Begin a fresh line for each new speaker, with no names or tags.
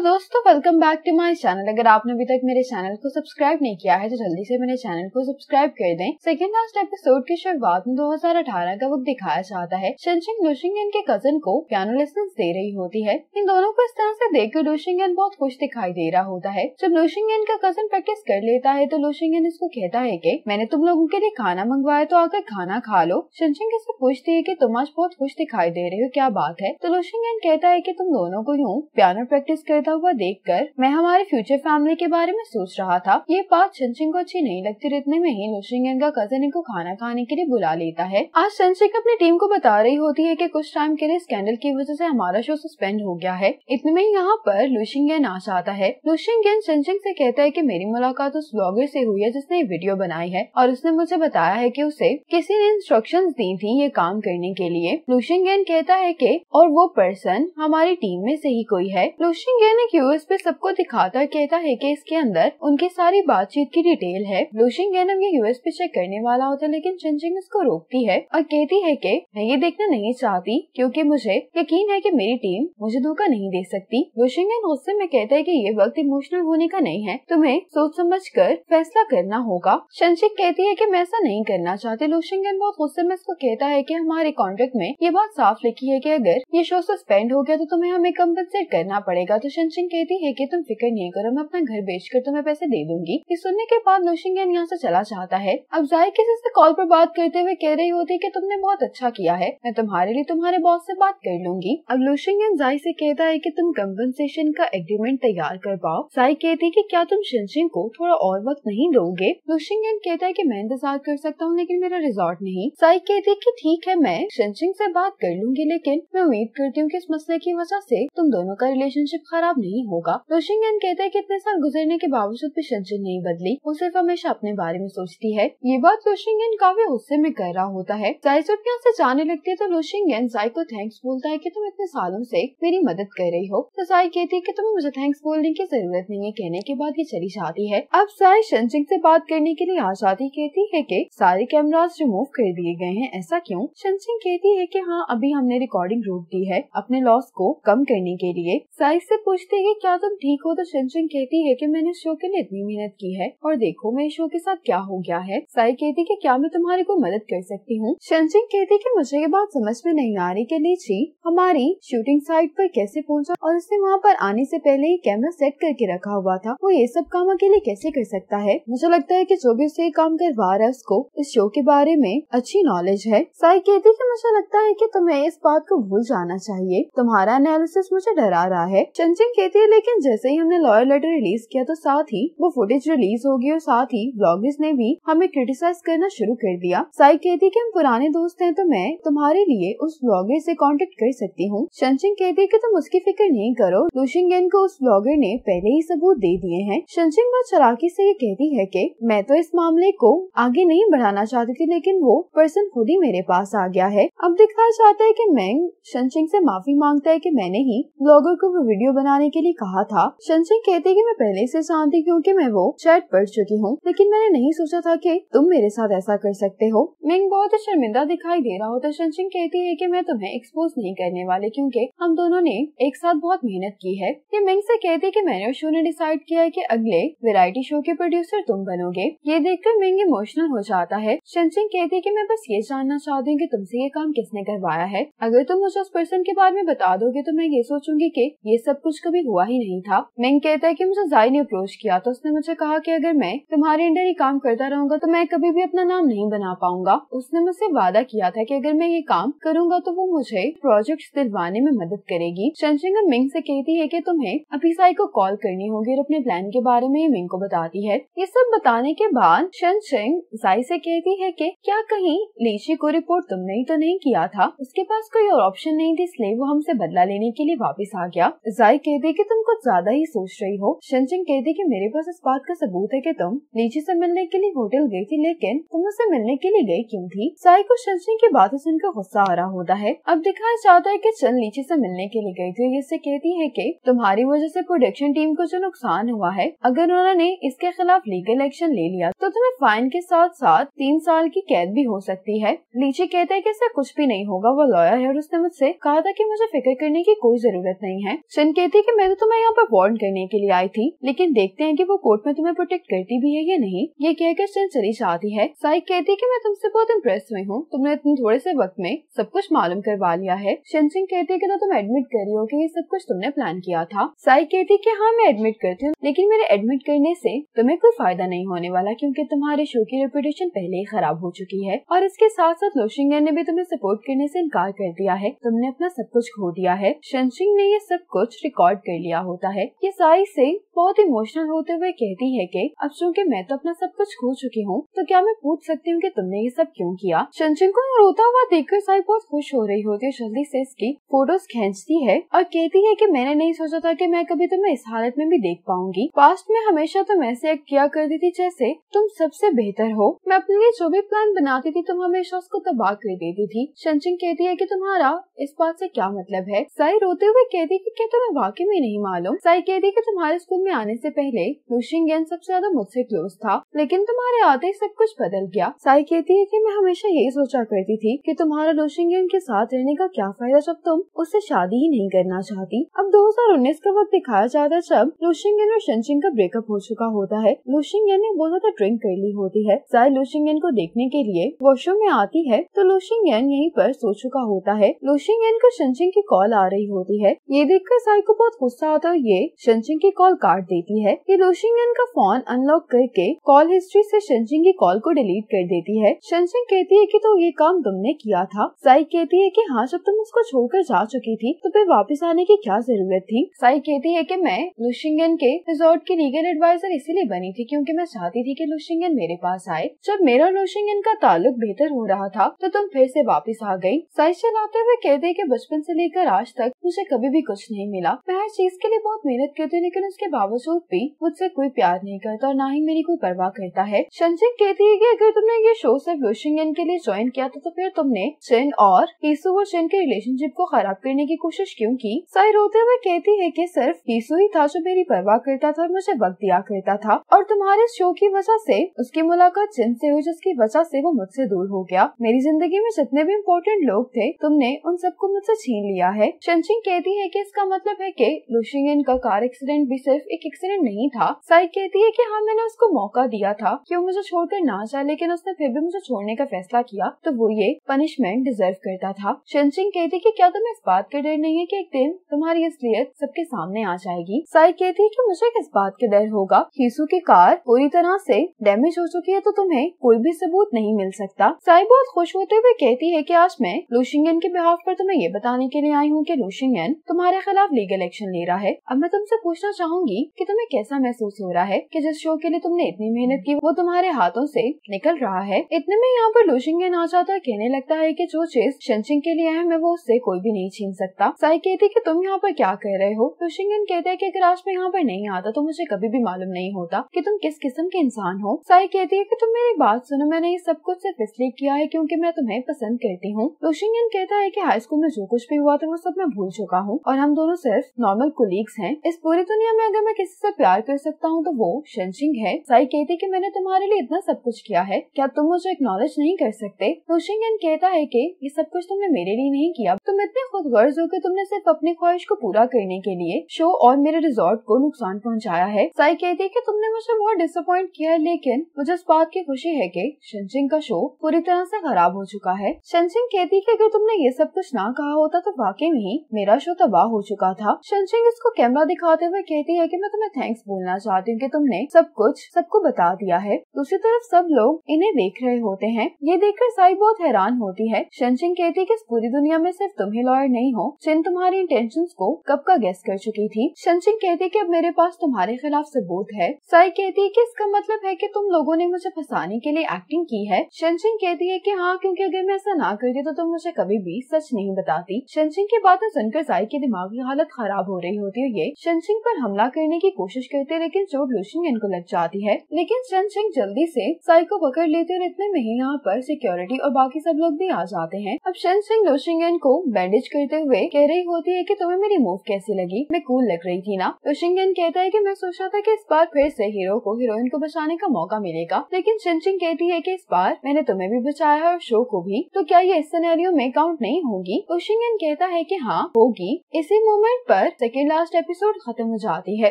दोस्तों, welcome back to my channel. अगर आपने अभी तक मेरे चैनल को सब्सक्राइब नहीं किया है तो जल्दी से मेरे चैनल को सब्सक्राइब कर दें। सेकंड लास्ट एपिसोड की शुरुआत में 2018 का वक्त दिखाया जाता है। शनशिंग लुशिंगन के कजन को पियानो लेसन दे रही होती है। इन दोनों को इस तरह से देखकर लुशिंगन बहुत खुश दिखाई दे रहा होता है। जब लुशिंगन का कजन प्रैक्टिस कर लेता है तो लुशिंगन इसको कहता है कि मैंने तुम लोगों के लिए खाना मंगवाया तो आकर खाना खा लो। शनशिंग इससे पूछती है कि तुम आज बहुत खुश दिखाई दे रहे हो, क्या बात है? तो लुशिंगन कहता है कि तुम दोनों को यूँ पियानो प्रैक्टिस करता हुआ देखकर मैं हमारे फ्यूचर फैमिली के बारे में सोच रहा था। ये बात शनशिंग को अच्छी नहीं लगती। इतने में ही लुशिंगन का कजन इनको खाना खाने के लिए बुला लेता है। आज शनशिंग अपनी टीम को बता रही होती है कि कुछ टाइम के लिए स्कैंडल की वजह से हमारा शो सस्पेंड हो गया है। इतने में यहाँ पर लुशिंगन आ जाता है। लुशिंगन शनशिंग से कहता है कि मेरी मुलाकात उस ब्लॉगर से हुई है जिसने वीडियो बनाई है और उसने मुझे बताया है कि उसे किसी ने इंस्ट्रक्शंस दी थी ये काम करने के लिए। लुशिंगन कहता है कि और वो पर्सन हमारी टीम में से ही कोई है। लुशिंगन एक यूएस पे सबको दिखाता कहता है कि इसके अंदर उनकी सारी बातचीत की डिटेल है। लुशिंगन अब ये यूएस पे चेक करने वाला होता है लेकिन शनशिंग इसको रोकती है और कहती है कि मैं ये देखना नहीं चाहती क्योंकि मुझे यकीन है कि मेरी टीम मुझे धोखा नहीं दे सकती। लुशिंगन गुस्से में कहता है कि ये वक्त इमोशनल होने का नहीं है, तुम्हें सोच समझ कर फैसला करना होगा। शनशिंग कहती है कि मैं ऐसा नहीं करना चाहती। लुशिंगन बहुत गुस्से में इसको कहता है कि हमारे कॉन्ट्रैक्ट में ये बात साफ लिखी है कि अगर ये शो सस्पेंड हो गया तो तुम्हें हमें कम्पनसेट करना पड़ेगा। तो शनशिंग कहती है कि तुम फिक्र नहीं करो, मैं अपना घर बेचकर तुम्हें पैसे दे दूंगी। ये सुनने के बाद लुशिंगन यहाँ से चला जाता है। अब जाय किसी से कॉल पर बात करते हुए कह रही होती है कि तुमने बहुत अच्छा किया है, मैं तुम्हारे लिए तुम्हारे बॉस से बात कर लूंगी। अब लुशिंगन जाय से कहता है कि तुम कम्पनसेशन का एग्रीमेंट तैयार कर पाओ। जाय कहती है कि क्या तुम शनशिंग को थोड़ा और वक्त नहीं दोगे? लुशिंगन कहता है कि मैं इंतजार कर सकता हूँ लेकिन मेरा रिजॉर्ट नहीं। जाय कहती है कि ठीक है, मैं शनशिंग से बात कर लूंगी लेकिन मैं उम्मीद करती हूँ कि इस मसले की वजह से तुम दोनों का रिलेशनशिप खराब नहीं होगा। लुशिंगन कहता है कि इतने साल गुजरने के बावजूद भी शनशिंग नहीं बदली, वो सिर्फ हमेशा अपने बारे में सोचती है। ये बात लुशिंगन काफी गुस्से में कर रहा होता है। जाय जब यहाँ से जाने लगती है तो लुशिंगन जाय को थैंक्स बोलता है कि तुम इतने सालों से मेरी मदद कर रही हो। तो जाय कहती है कि तुम्हें मुझे थैंक्स बोलने की जरूरत नहीं है। कहने के बाद ये चली जाती है। अब जाय शनशिंग से बात करने के लिए आ जाती कहती है कि सारे कैमरास रिमूव कर दिए गए हैं, ऐसा क्यों? शनशिंग कहती है कि हाँ, अभी हमने रिकॉर्डिंग रोक दी है अपने लॉस को कम करने के लिए। जाय से पूछती है कि क्या तुम ठीक हो? तो शनशिंग कहती है कि मैंने इस शो के लिए इतनी मेहनत की है और देखो मेरे शो के साथ क्या हो गया है। जाय कहती कि क्या मैं तुम्हारी कोई मदद कर सकती हूँ? शनशिंग कहती कि मुझे ये बात समझ में नहीं आ रही कि लीची हमारी शूटिंग साइट पर कैसे पहुँचा और उसने वहाँ पर आने से पहले ही कैमरा सेट करके रखा हुआ था। वो ये सब काम अकेले कैसे कर सकता है? मुझे लगता है कि जो भी उसे काम करवा रहा है उसको इस शो के बारे में अच्छी नॉलेज है। जाय कहती कि मुझे लगता है कि तुम्हें इस बात को भूल जाना चाहिए, तुम्हारा एनालिसिस मुझे डरा रहा है। शनशिंग कहती है लेकिन जैसे ही हमने लॉयर लेटर रिलीज किया तो साथ ही वो फुटेज रिलीज होगी और साथ ही ब्लॉगर्स ने भी हमें क्रिटिसाइज करना शुरू कर दिया। जाय कहती कि हम पुराने दोस्त हैं तो मैं तुम्हारे लिए उस ब्लॉगर से कांटेक्ट कर सकती हूँ। शनशिंग कहती है कि तुम उसकी फिक्र नहीं करो, लुशिंगन को उस ब्लॉगर ने पहले ही सबूत दे दिए हैं। शनशिंग बहुत चालाकी से ये कहती है कि मैं तो इस मामले को आगे नहीं बढ़ाना चाहती थी लेकिन वो पर्सन खुद ही मेरे पास आ गया है। अब दिखाया जाता है कि मेंग शनशिंग से माफी मांगता है कि मैंने ही ब्लॉगर को वो वीडियो बनाने के लिए कहा था। शनशिंग कहती है कि मैं पहले से जानती क्योंकि मैं वो चैट पढ़ चुकी हूँ लेकिन मैंने नहीं सोचा था कि तुम मेरे साथ ऐसा कर सकते हो। मेंग बहुत ही शर्मिंदा दिखाई दे रहा होता है। शनशिंग कहती है कि मैं तुम्हें एक्सपोज नहीं करने वाले क्योंकि हम दोनों ने एक साथ बहुत मेहनत की है। ये मेंग से कहती है कि मैंने और शो ने डिसाइड किया है कि अगले वैरायटी शो के प्रोड्यूसर तुम बनोगे। ये देखकर मेंग इमोशनल हो जाता है। शनशिंग कहती है कि मैं बस ये जानना चाहती हूँ कि तुमसे ये काम किसने करवाया है। अगर तुम मुझे उस पर्सन के बारे में बता दोगे तो मैं ये सोचूंगी कि ये सब कुछ कभी हुआ ही नहीं था। मेंग कहता है कि मुझे जाय ने अप्रोच किया तो उसने मुझे कहा कि अगर मैं तुम्हारे अंडर ही काम करता रहूंगा तो मैं कभी भी अपना नाम नहीं बना पाऊंगा। उसने मुझसे वादा किया था कि अगर मैं ये काम करूंगा तो वो मुझे प्रोजेक्ट दिलवाने में मदद करेगी। शनशिंग मेंग से कहती है कि तुम्हें अभी जाय को कॉल करनी होगी और अपने प्लान के बारे में मेंग को बताती है। ये सब बताने के बाद शनशिंग जाय से कहती है कि क्या कहीं लीची को रिपोर्ट तुमने ही तो नहीं किया था? उसके पास कोई और ऑप्शन नहीं थी इसलिए वो हमसे बदला लेने के लिए वापस आ गया। जाय कहती कि तुम कुछ ज्यादा ही सोच रही हो। शनशिंग कहती कि मेरे पास इस बात का सबूत है कि तुम लीची से मिलने के लिए होटल गई थी लेकिन तुम उससे मिलने के लिए गई क्यों थी? जाय को शनशिंग की बातें सुनकर गुस्सा आ रहा होता है। अब दिखाया जाता है कि शन लीची से मिलने के लिए गई थी। इससे कहती है कि तुम्हारी वजह से प्रोडक्शन टीम को जो नुकसान हुआ है अगर उन्होंने इसके खिलाफ लीगल एक्शन ले लिया तो तुम्हें फाइन के साथ साथ 3 साल की कैद भी हो सकती है। लीची कहते हैं कि इससे कुछ भी नहीं होगा, वो लॉयर है और उसने मुझसे कहा था कि मुझे फिक्र करने की कोई जरूरत नहीं है। शन कहती है कि मैं तो तुम्हें यहाँ पर वार्न करने के लिए आई थी, लेकिन देखते हैं कि वो कोर्ट में तुम्हें प्रोटेक्ट करती भी है या नहीं। ये कहकर शन चली जाती है। साई कहती है कि मैं तुमसे बहुत इम्प्रेस हुई हूँ, तुमने इतने थोड़े से वक्त में सब कुछ मालूम करवा लिया है। शनचिंग कहती है कि तो तुम एडमिट कर रही हो कि ये सब कुछ तुमने प्लान किया था। साई कहती है कि हाँ मैं एडमिट करती हूँ, लेकिन मेरे एडमिट करने से तुम्हें कोई फायदा नहीं होने वाला, क्योंकि तुम्हारे शो की रेपुटेशन पहले ही खराब हो चुकी है और इसके साथ साथ लोशिंगन ने भी तुम्हें सपोर्ट करने से इनकार कर दिया है। तुमने अपना सब कुछ खो दिया है। शनचिंग ने ये सब कुछ रिकॉर्ड कर लिया होता है। ये साई से बहुत इमोशनल होते हुए कहती है कि अब चूँकि मैं तो अपना सब कुछ खो चुकी हूँ, तो क्या मैं पूछ सकती हूँ कि तुमने ये सब क्यों किया। शनचिंग को रोता हुआ देखकर साई बहुत खुश हो रही होती है, जल्दी से इसकी फोटोज खींचती है और कहती है कि मैंने नहीं सोचा था कि मैं कभी तुम्हें इस हालत में भी देख पाऊंगी। पास्ट में हमेशा तुम ऐसे एक्ट किया करती थी जैसे तुम सबसे बेहतर हो। मैं अपने लिए जो भी प्लान बनाती थी तुम हमेशा उसको तबाह कर देती थी। शनचिंग कहती है कि तुम्हारा इस बात से क्या मतलब है। साई रोते हुए कहती है कि क्या तुम्हें वाकई में नहीं मालूम। साई कहती है कि तुम्हारे स्कूल में आने से पहले लूशिंगन सबसे ज्यादा मुझसे क्लोज था, लेकिन तुम्हारे आते ही सब कुछ बदल गया। साई कहती है कि मैं हमेशा यही सोचा करती थी कि तुम्हारा लूशिंगन के साथ रहने का क्या फायदा जब तुम उससे शादी ही नहीं करना चाहती। अब 2019 का वक्त दिखाया जाता है जब लूशिंगन और शनचिंग का ब्रेकअप हो चुका होता है। लूशिंगन ने बहुत ज्यादा ड्रिंक कर ली होती है। साई लूशिंगन को देखने के लिए वॉशरूम में आती है तो लूशिंगन यहीं पर सो चुका होता है। लूशिंगन को शनचिंग की कॉल आ रही होती है। ये देखकर साई को बहुत गुस्सा आता है, ये शनचिंग की कॉल काट देती है। ये लूशिंगन का फोन अनलॉक करके कॉल हिस्ट्री से शनचिंग की कॉल को डिलीट कर देती है। शनचिंग कहती है कि तो ये काम तुमने किया था। साई कहती है कि हाँ, जब तुम उसको छोड़कर जा चुकी थी तो फिर वापस आने की क्या जरूरत थी। साई कहती है कि मैं लूशिंगन के रिजॉर्ट की लीगल एडवाइजर इसीलिए बनी थी क्योंकि मैं चाहती थी कि लूशिंगन मेरे पास आए। जब मेरा लूशिंगन का ताल्लुक बेहतर हो रहा था तो तुम फिर से वापस आ गई। साई चलाते हुए कहते हैं कि बचपन से लेकर आज तक मुझे कभी भी कुछ नहीं मिला। मैं हर चीज के लिए बहुत मेहनत करती हूँ, लेकिन उसके बावजूद भी मुझसे कोई प्यार नहीं करता और ना ही मेरी कोई परवाह करता है। शनचिंग कहती है कि अगर तुमने ये शो सिर्फ लूशिंगन के लिए ज्वाइन किया था तो फिर तुमने चिन और हीसू और चिन के रिलेशनशिप को खराब करने की कोशिश क्यों की। साई रोते हुए कहती है कि सिर्फ हीसू ही था जो मेरी परवाह करता था और मुझे वक्त दिया करता था, और तुम्हारे शो की वजह से उसकी मुलाकात चिन से हुई जिसकी वजह से वो मुझसे दूर हो गया। मेरी जिंदगी में जितने भी इम्पोर्टेंट लोग थे तुमने उन सबको मुझसे छीन लिया है। शनचिंग कहती है कि इसका मतलब है कि लूशिंगन का कार एक्सीडेंट भी सिर्फ एक एक्सीडेंट नहीं था। साई कहती है कि हाँ, मैंने उसको मौका दिया था कि वो मुझे छोड़कर ना जाए, लेकिन उसने फिर भी मुझे छोड़ने का फैसला किया, तो वो ये पनिशमेंट डिजर्व करता था। शनचिंग कहती है कि क्या तुम्हें इस बात का डर नहीं है कि एक दिन तुम्हारी असलियत सबके सामने आ जाएगी। साई कहती है कि मुझे किस बात का डर होगा। हीसू की कार पूरी तरह से डैमेज हो चुकी है तो तुम्हें कोई भी सबूत नहीं मिल सकता। साई बहुत खुश होते हुए कहती है कि आज मैं लूशिंगन के बिहाफ पर तुम्हें ये बताने के लिए आई हूँ कि लूशिंगन तुम्हारे खिलाफ लीगल एक्शन ले रहा है। अब मैं तुमसे पूछना चाहूंगी कि तुम्हें कैसा महसूस हो रहा है कि जिस शो के लिए तुमने इतनी मेहनत की वो तुम्हारे हाथों से निकल रहा है। इतने में यहाँ पर लूशिंगन आ जाता है, कहने लगता है कि जो चीज शनचिंग के लिए है मैं वो उससे कोई भी नहीं छीन सकता। साई कहती है कि तुम यहाँ पर क्या कह रहे हो। लूशिंगन कहता है कि अगर आज मैं यहाँ पर नहीं आता तो मुझे कभी भी मालूम नहीं होता कि तुम किस किस्म के इंसान हो। साई कहती है कि तुम मेरी बात सुनो, मैंने ये सब कुछ सिर्फ इसलिए किया है क्योंकि मैं तुम्हें पसंद करती हूँ। लूशिंगन कहता है कि हाई स्कूल में जो कुछ भी हुआ था वो सब मैं भूल चुका हूँ और हम दोनों सिर्फ नॉर्मल कोलीग्स हैं। इस पूरी दुनिया में अगर मैं किसी से प्यार कर सकता हूँ तो वो शनचिंग है। साई कहती है कि मैंने तुम्हारे लिए इतना सब कुछ किया है, क्या तुम मुझे एक्नॉलेज नहीं कर सकते। लूशिंगन कहता है कि ये सब कुछ तुमने मेरे लिए नहीं किया, तुम इतने खुदगर्ज हो कि तुमने सिर्फ अपनी ख्वाहिश को पूरा करने के लिए शो और मेरे रिजॉर्ट को नुकसान पहुंचाया है। साई कहती है कि तुमने मुझे बहुत डिसअपॉइंट किया है, लेकिन मुझे इस बात की खुशी है कि शनचिंग का शो पूरी तरह से खराब हो चुका है। शनचिंग कहती है कि अगर तुमने ये सब कुछ ना कहा होता तो वाकई में ही मेरा शो तबाह हो चुका था। शनचिंग इसको कैमरा दिखाते हुए कहती है कि मैं तुम्हें थैंक्स बोलना चाहती हूँ कि तुमने सब कुछ सबको बता दिया है। दूसरी तरफ सब लोग इन्हें देख रहे होते हैं। ये देखकर साई बहुत हैरान होती है। शनचिंग कहती है कि इस पूरी दुनिया में सिर्फ तुम ही लॉयर नहीं हो। चिन तुम्हारी इंटेंशंस को कब का गेस कर चुकी थी। शनचिंग कहती है कि अब मेरे पास तुम्हारे खिलाफ सबूत है। साई कहती है कि इसका मतलब है कि तुम लोगों ने मुझे फंसाने के लिए एक्टिंग की है। शनचिंग कहती है कि हाँ, क्योंकि अगर मैं ऐसा ना करती तो तुम मुझे कभी भी सच नहीं बताती। शनचिंग की बातें सुनकर साई की दिमागी हालत खराब हो रही होती है। ये शनचिंग पर हमला करने की कोशिश करते लेकिन चोट लूशिंगन को लग जाती है, लेकिन शनचिंग जल्दी से साई को पकड़ लेती और इतने में ही यहाँ पर सिक्योरिटी और बाकी सब लोग भी आ जाते हैं। अब शनचिंग लूशिंगन को बैंडेज करते हुए कह रही होती है कि तुम्हें मेरी मूव कैसी लगी, मैं कूल लग रही थी ना। लूशिंगन कहता है कि मैं सोचा था कि इस बार फिर से हीरो को हीरोइन को बचाने का मौका मिलेगा, लेकिन शनचिंग कहती है कि इस बार मैंने तुम्हें भी बचाया है और शो को भी, तो क्या ये इस सिनेरियो में काउंट नहीं होगी। लूशिंगन कहता है कि हाँ होगी। इसी मोमेंट पर सेकेंड लास्ट एपिसोड खत्म हो जाती है।